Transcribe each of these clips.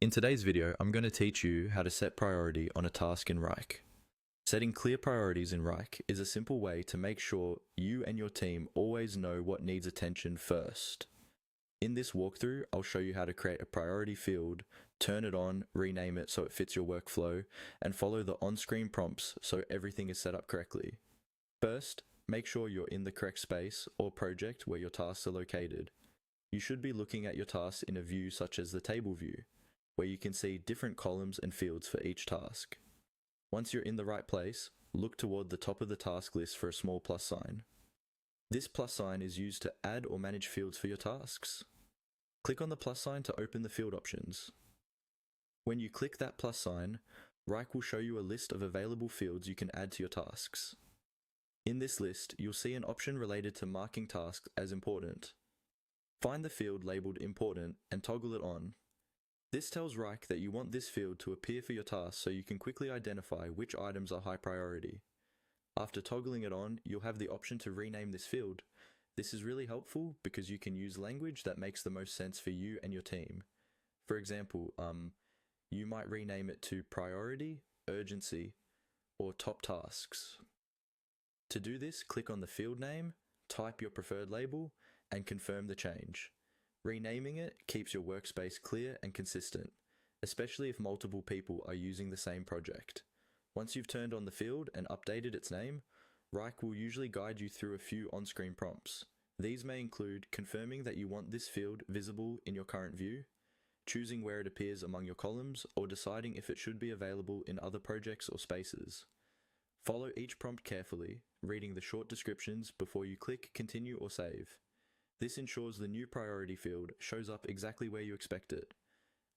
In today's video, I'm going to teach you how to set priority on a task in Wrike. Setting clear priorities in Wrike is a simple way to make sure you and your team always know what needs attention first. In this walkthrough, I'll show you how to create a priority field, turn it on, rename it so it fits your workflow, and follow the on-screen prompts so everything is set up correctly. First, make sure you're in the correct space or project where your tasks are located. You should be looking at your tasks in a view such as the table view, where you can see different columns and fields for each task. Once you're in the right place, look toward the top of the task list for a small plus sign. This plus sign is used to add or manage fields for your tasks. Click on the plus sign to open the field options. When you click that plus sign, Wrike will show you a list of available fields you can add to your tasks. In this list, you'll see an option related to marking tasks as important. Find the field labeled important and toggle it on. This tells Wrike that you want this field to appear for your task so you can quickly identify which items are high priority. After toggling it on, you'll have the option to rename this field. This is really helpful because you can use language that makes the most sense for you and your team. For example, you might rename it to priority, urgency, or top tasks. To do this, click on the field name, type your preferred label, and confirm the change. Renaming it keeps your workspace clear and consistent, especially if multiple people are using the same project. Once you've turned on the field and updated its name, Wrike will usually guide you through a few on-screen prompts. These may include confirming that you want this field visible in your current view, choosing where it appears among your columns, or deciding if it should be available in other projects or spaces. Follow each prompt carefully, reading the short descriptions before you click Continue or Save. This ensures the new priority field shows up exactly where you expect it.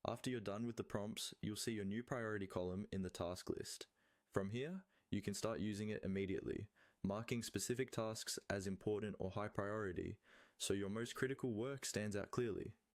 After you're done with the prompts, you'll see your new priority column in the task list. From here, you can start using it immediately, marking specific tasks as important or high priority, so your most critical work stands out clearly.